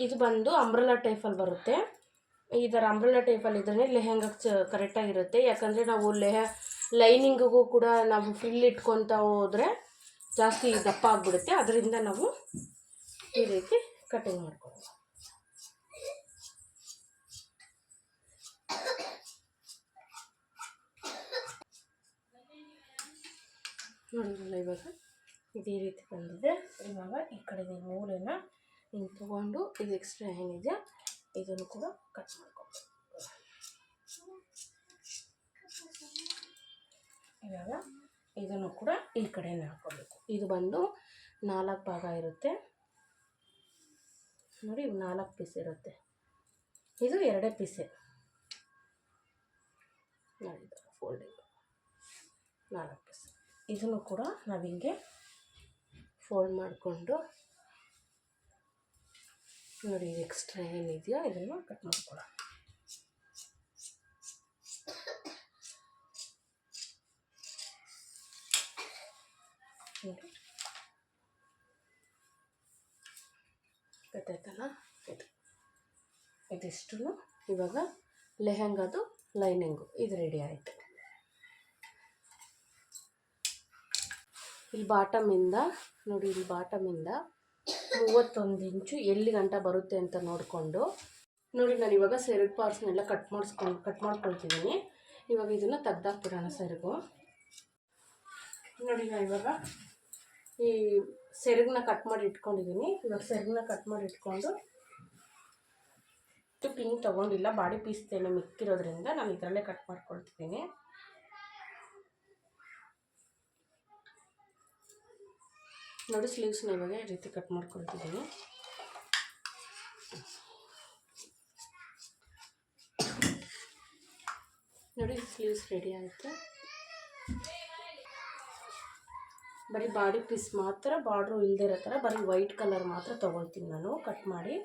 ಇದು ಬಂದು ಅಂಬ್ರೆಲಾ ಟೈಪಲ್ಲಿ ಬರುತ್ತೆ. ಈ ಥರ ಅಂಬ್ರೆಲಾ ಟೈಪಲ್ಲಿ ಇದ್ದರೆ ಲೆಹೆಂಗಕ್ಕೆ ಕರೆಕ್ಟಾಗಿರುತ್ತೆ. ಯಾಕಂದರೆ ನಾವು ಲೈನಿಂಗಿಗೂ ಕೂಡ ನಾವು ಫ್ರಿಲ್ ಇಟ್ಕೊತ ಹೋದರೆ ಜಾಸ್ತಿ ದಪ್ಪ ಆಗಿಬಿಡುತ್ತೆ. ಅದರಿಂದ ನಾವು ಈ ರೀತಿ ಕಟಿಂಗ್ ಮಾಡ್ಕೊಳ್ಳೋಣ. ನೋಡಿದ್ರಲ್ಲ, ಇವಾಗ ಇದು ಈ ರೀತಿ ಬಂದಿದೆ. ಇವಾಗ ಈ ಕಡೆ ಮೂಲೆನ ಹಿಂಗೆ ತೊಗೊಂಡು ಇದು ಎಕ್ಸ್ಟ್ರಾ ಏನಿದೆ ಇದನ್ನು ಕೂಡ ಕಟ್ ಮಾಡ್ಕೊಬೇಕು. ಇವಾಗ ಇದನ್ನು ಕೂಡ ಈ ಕಡೆನೇ ಹಾಕ್ಕೋಬೇಕು. ಇದು ಬಂದು 4 ಭಾಗ ಇರುತ್ತೆ. ನೋಡಿ 4 ಪೀಸ್ ಇರುತ್ತೆ. ಇದು 2 ಪೀಸೆ. ನೋಡಿ ಫೋಲ್ಡಿಂಗ್ 4 ಪೀಸ್. ಇದನ್ನು ಕೂಡ ನಾವು ಹಿಂಗೆ ಫೋಲ್ಡ್ ಮಾಡಿಕೊಂಡು ನೋಡಿ ಎಕ್ಸ್ಟ್ರಾ ಏನಿದೆಯೋ ಇದನ್ನು ಕಟ್ ಮಾಡ್ಕೊಳ್ಳೋಣ. ನೋಡಿ ಗೊತ್ತಾಯ್ತಲ್ಲ, ಇದಿಷ್ಟು ಇವಾಗ ಲೆಹೆಂಗಾದು ಲೈನಿಂಗು ಇದು ರೆಡಿ ಆಯಿತು. ಇಲ್ಲಿ ಬಾಟಮಿಂದ ನೋಡಿ, ಇಲ್ಲಿ ಬಾಟಮಿಂದ 31 ಇಂಚು ಎಲ್ಲಿ ಗಂಟ ಬರುತ್ತೆ ಅಂತ ನೋಡಿಕೊಂಡು ನೋಡಿ, ನಾನು ಇವಾಗ ಸೆರಗು ಪಾರ್ಟ್ಸ್ನೆಲ್ಲ ಕಟ್ ಮಾಡ್ಕೊಳ್ತಿದ್ದೀನಿ. ಇವಾಗ ಇದನ್ನು ತೆಗ್ದಾಕ್ಬಿಡೋಣ ಸೆರಗು. ನೋಡಿ, ನಾನು ಇವಾಗ ಈ ಸೆರಗನ್ನ ಕಟ್ ಮಾಡಿ ಇಟ್ಕೊಂಡಿದ್ದೀನಿ. ಇವಾಗ ಸೆರಗನ್ನ ಕಟ್ ಮಾಡಿ ಇಟ್ಕೊಂಡು ಪಿಂಕ್ ತೊಗೊಂಡಿಲ್ಲ, ಬಾಡಿ ಪೀಸ್ತೇನೆ ಮಿಕ್ಕಿರೋದ್ರಿಂದ ನಾನು ಇದರಲ್ಲೇ ಕಟ್ ಮಾಡ್ಕೊಳ್ತಿದ್ದೀನಿ. ನೋಡಿ ಸ್ಲೀವ್ಸ್ನ ಇವಾಗ ಈ ರೀತಿ ಕಟ್ ಮಾಡ್ಕೊಳ್ತಿದ್ದೀನಿ. ನೋಡಿ ಸ್ಲೀವ್ಸ್ ರೆಡಿ ಆಯಿತು. ಬರೀ ಬಾಡಿ ಪೀಸ್ ಮಾತ್ರ, ಬಾರ್ಡ್ರು ಇಲ್ಲದೆ ಇರೋ ಥರ ಬರೀ ವೈಟ್ ಕಲರ್ ಮಾತ್ರ ತೊಗೊಳ್ತೀನಿ ನಾನು ಕಟ್ ಮಾಡಿ.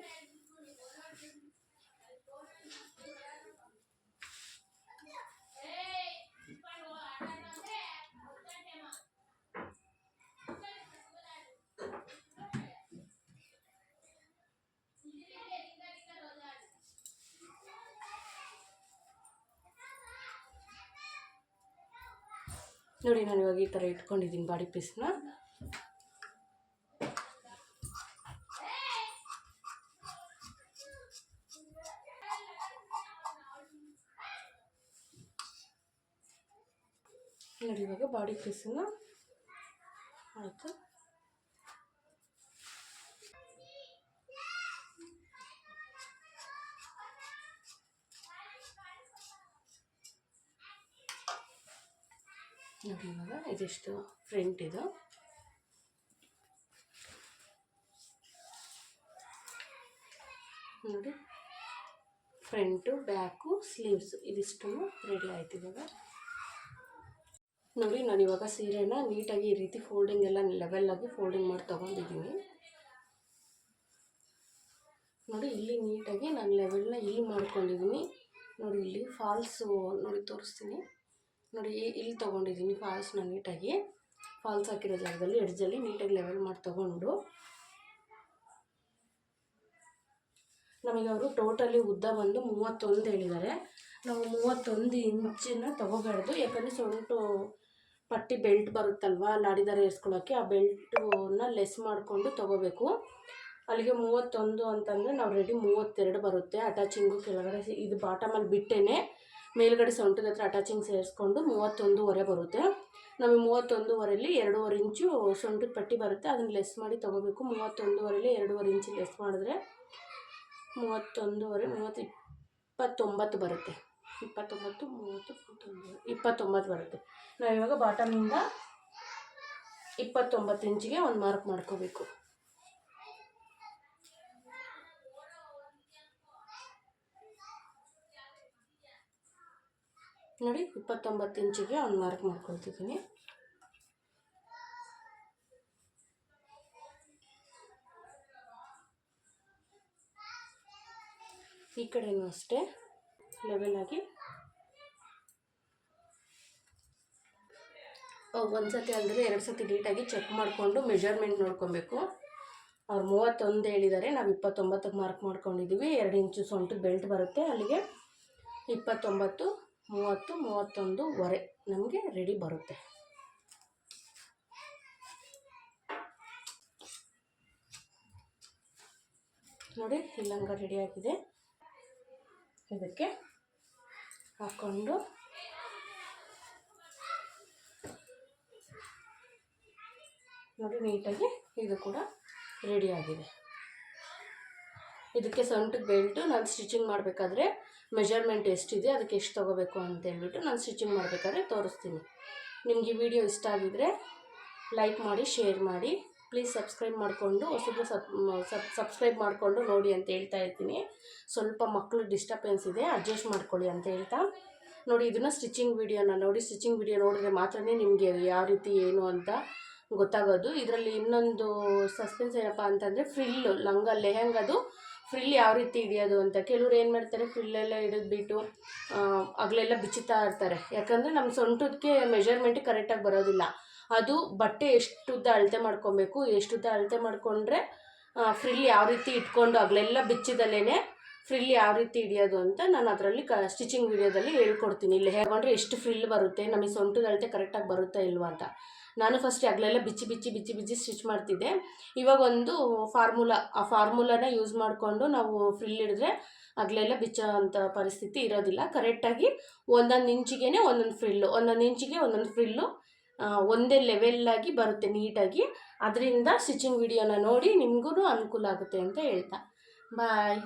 ನೋಡಿ ನಾನು ಇವಾಗ ಈ ಥರ ಇಟ್ಕೊಂಡಿದ್ದೀನಿ ಬಾಡಿ ಪೀಸ್ನ. ನೋಡಿ ಇವಾಗ ಬಾಡಿ ಪೀಸನ್ನು ಆಯಿತು. ನೋಡಿ ಇವಾಗ ಇದಿಷ್ಟು ಫ್ರಂಟ್ ಇದು. ನೋಡಿ ಫ್ರಂಟು, ಬ್ಯಾಕು, ಸ್ಲೀವ್ಸು ಇದಿಷ್ಟು ರೆಡಿ ಆಯ್ತು ಇವಾಗ. ನೋಡಿ ನಾನು ಇವಾಗ ಸೀರೆನ ನೀಟಾಗಿ ಈ ರೀತಿ ಫೋಲ್ಡಿಂಗ್ ಎಲ್ಲ ಲೆವೆಲ್ಲಾಗಿ ಫೋಲ್ಡಿಂಗ್ ಮಾಡಿ ತೊಗೊಂಡಿದ್ದೀನಿ. ನೋಡಿ ಇಲ್ಲಿ ನೀಟಾಗಿ ನಾನು ಲೆವೆಲ್ನ ಇಲ್ಲಿ ಮಾಡ್ಕೊಂಡಿದ್ದೀನಿ. ನೋಡಿ ಇಲ್ಲಿ ಫಾಲ್ಸು ನೋಡಿ ತೋರಿಸ್ತೀನಿ. ನೋಡಿ ಇಲ್ಲಿ ತೊಗೊಂಡಿದ್ದೀನಿ ಫಾಲ್ಸ್ನ ನೀಟಾಗಿ, ಫಾಲ್ಸ್ ಹಾಕಿರೋ ಜಾಗದಲ್ಲಿ ಎಡ್ಜಲ್ಲಿ ನೀಟಾಗಿ ಲೆವೆಲ್ ಮಾಡಿ ತೊಗೊಂಡು, ನಮಗೆ ಅವರು ಟೋಟಲಿ ಉದ್ದ ಬಂದು 31 ಹೇಳಿದ್ದಾರೆ. ನಾವು 31 ಇಂಚನ್ನು ತೊಗೋಬಾರ್ದು, ಯಾಕಂದರೆ ಸೊಂಟು ಪಟ್ಟಿ ಬೆಲ್ಟ್ ಬರುತ್ತಲ್ವ ಲಾಡಿದಾರ ಏರಿಸ್ಕೊಳ್ಳೋಕ್ಕೆ, ಆ ಬೆಲ್ಟನ್ನ ಲೆಸ್ ಮಾಡಿಕೊಂಡು ತೊಗೋಬೇಕು. ಅಲ್ಲಿಗೆ 31 ಅಂತಂದರೆ ನಾವು ರೆಡಿ 32 ಬರುತ್ತೆ. ಅಟ್ಯಾಚಿಂಗು ಕೆಳಗಡೆ ಇದು ಬಾಟಮಲ್ಲಿ ಬಿಟ್ಟೇ ಮೇಲ್ಗಡೆ ಸೊಂಟದ ಹತ್ರ ಅಟ್ಯಾಚಿಂಗ್ ಸೇರಿಸ್ಕೊಂಡು 31.5 ಬರುತ್ತೆ. ನಮಗೆ 31.5ರಲ್ಲಿ 2.5 ಇಂಚು ಸೊಂಟದ ಪಟ್ಟಿ ಬರುತ್ತೆ, ಅದನ್ನು ಲೆಸ್ ಮಾಡಿ ತೊಗೋಬೇಕು. 31.5ರಲ್ಲಿ 2.5 ಇಂಚು ಲೆಸ್ ಮಾಡಿದ್ರೆ 31.5 29 ಬರುತ್ತೆ. 29 30 29 ಬರುತ್ತೆ. ನಾವು ಇವಾಗ ಬಾಟಮಿಂದ 29 ಇಂಚಿಗೆ ಒಂದು ಮಾರ್ಕ್ ಮಾಡ್ಕೋಬೇಕು. ನೋಡಿ 29 ಇಂಚಿಗೆ ಒಂದು ಮಾರ್ಕ್ ಮಾಡ್ಕೊಳ್ತಿದ್ದೀನಿ. ಈ ಕಡೆನೂ ಅಷ್ಟೇ ಲೆವೆಲಾಗಿ ಒಂದು ಸತಿ ಅಂದರೆ 2 ಸತಿ ನೀಟಾಗಿ ಚೆಕ್ ಮಾಡಿಕೊಂಡು ಮೆಜರ್ಮೆಂಟ್ ನೋಡ್ಕೊಬೇಕು. ಅವ್ರು 31 ಹೇಳಿದ್ದಾರೆ, ನಾವು 29ಕ್ಕೆ ಮಾರ್ಕ್ ಮಾಡ್ಕೊಂಡಿದ್ದೀವಿ. 2 ಇಂಚು ಸೊಂಟದ ಬೆಲ್ಟ್ ಬರುತ್ತೆ, ಅಲ್ಲಿಗೆ 29 30 31.5 ನಮಗೆ ರೆಡಿ ಬರುತ್ತೆ. ನೋಡಿ ಈ ಲಂಗ ರೆಡಿ ಆಗಿದೆ. ಇದಕ್ಕೆ ಹಾಕ್ಕೊಂಡು ನೋಡಿ ನೀಟಾಗಿ ಇದು ಕೂಡ ರೆಡಿ ಆಗಿದೆ. ಇದಕ್ಕೆ ಸೊಂಟದ ಬೆಲ್ಟು ನಾನು ಸ್ಟಿಚಿಂಗ್ ಮಾಡಬೇಕಾದ್ರೆ ಮೆಜರ್ಮೆಂಟ್ ಎಷ್ಟಿದೆ, ಅದಕ್ಕೆ ಎಷ್ಟು ತೊಗೋಬೇಕು ಅಂತೇಳ್ಬಿಟ್ಟು ನಾನು ಸ್ಟಿಚಿಂಗ್ ಮಾಡಬೇಕಾದ್ರೆ ತೋರಿಸ್ತೀನಿ. ನಿಮಗೆ ಈ ವಿಡಿಯೋ ಇಷ್ಟ ಆಗಿದರೆ ಲೈಕ್ ಮಾಡಿ, ಶೇರ್ ಮಾಡಿ, ಪ್ಲೀಸ್ ಸಬ್ಸ್ಕ್ರೈಬ್ ಮಾಡಿಕೊಂಡು ಹೊಸದು ಸಬ್ಸ್ಕ್ರೈಬ್ ಮಾಡಿಕೊಂಡು ನೋಡಿ ಅಂತ ಹೇಳ್ತಾ ಇರ್ತೀನಿ. ಸ್ವಲ್ಪ ಮಕ್ಕಳು ಡಿಸ್ಟರ್ಬೆನ್ಸ್ ಇದೆ, ಅಡ್ಜಸ್ಟ್ ಮಾಡ್ಕೊಳ್ಳಿ ಅಂತ ಹೇಳ್ತಾ. ನೋಡಿ ಇದನ್ನು ಸ್ಟಿಚಿಂಗ್ ವಿಡಿಯೋನ ನೋಡಿ, ಸ್ಟಿಚಿಂಗ್ ವಿಡಿಯೋ ನೋಡಿದ್ರೆ ಮಾತ್ರ ನಿಮಗೆ ಯಾವ ರೀತಿ ಏನು ಅಂತ ಗೊತ್ತಾಗೋದು. ಇದರಲ್ಲಿ ಇನ್ನೊಂದು ಸಸ್ಪೆನ್ಸ್ ಏನಪ್ಪ ಅಂತಂದರೆ ಫ್ರಿಲ್ಲು ಲಂಗ ಲೆಹೆಂಗದು ಫ್ರಿಲ್ ಯಾವ ರೀತಿ ಹಿಡಿಯೋದು ಅಂತ. ಕೆಲವ್ರು ಏನು ಮಾಡ್ತಾರೆ, ಫ್ರಿಲ್ಲೆಲ್ಲ ಹಿಡಿದ್ಬಿಟ್ಟು ಅಗಲೆಲ್ಲ ಬಿಚ್ಚುತ್ತಾ ಇರ್ತಾರೆ. ಯಾಕಂದರೆ ನಮ್ಮ ಸೊಂಟಕ್ಕೆ ಮೆಜರ್ಮೆಂಟ್ ಕರೆಕ್ಟಾಗಿ ಬರೋದಿಲ್ಲ. ಅದು ಬಟ್ಟೆ ಎಷ್ಟುದ್ದ ಅಳತೆ ಮಾಡ್ಕೊಬೇಕು, ಎಷ್ಟುದ್ದ ಅಳತೆ ಮಾಡಿಕೊಂಡ್ರೆ ಫ್ರಿಲ್ ಯಾವ ರೀತಿ ಇಟ್ಕೊಂಡು ಅಗಲೆಲ್ಲ ಬಿಚ್ಚಿದಲ್ಲೇ ಫ್ರಿಲ್ ಯಾವ ರೀತಿ ಹಿಡಿಯೋದು ಅಂತ ನಾನು ಅದರಲ್ಲಿ ಸ್ಟಿಚಿಂಗ್ ವಿಡಿಯೋದಲ್ಲಿ ಹೇಳ್ಕೊಡ್ತೀನಿ. ಇಲ್ಲಿ ಹೇಗೊಂಡ್ರೆ ಎಷ್ಟು ಫ್ರಿಲ್ ಬರುತ್ತೆ, ನಮಗೆ ಸೊಂಟದ ಅಳತೆ ಕರೆಕ್ಟಾಗಿ ಬರುತ್ತಾ ಇಲ್ವಾ ಅಂತ. ನಾನು ಫಸ್ಟ್ ಅಗಲೆಲ್ಲ ಬಿಚ್ಚಿ ಸ್ಟಿಚ್ ಮಾಡ್ತಿದ್ದೆ. ಇವಾಗ ಒಂದು ಫಾರ್ಮುಲಾ, ಆ ಫಾರ್ಮುಲಾನ ಯೂಸ್ ಮಾಡಿಕೊಂಡು ನಾವು ಫ್ರಿಲ್ ಹಿಡಿದ್ರೆ ಅಗಲೆಲ್ಲ ಬಿಚ್ಚೋ ಅಂಥ ಪರಿಸ್ಥಿತಿ ಇರೋದಿಲ್ಲ. ಕರೆಕ್ಟಾಗಿ ಒಂದೊಂದು ಇಂಚಿಗೆ ಒಂದೊಂದು ಫ್ರಿಲ್ಲು, ಒಂದೊಂದು ಇಂಚಿಗೆ ಒಂದೊಂದು ಫ್ರಿಲ್ಲು ಒಂದೇ ಲೆವೆಲ್ಲಾಗಿ ಬರುತ್ತೆ ನೀಟಾಗಿ. ಅದರಿಂದ ಸ್ಟಿಚಿಂಗ್ ವಿಡಿಯೋನ ನೋಡಿ ನಿಮಗೂ ಅನುಕೂಲ ಆಗುತ್ತೆ ಅಂತ ಹೇಳ್ತಾ ಬಾಯ್.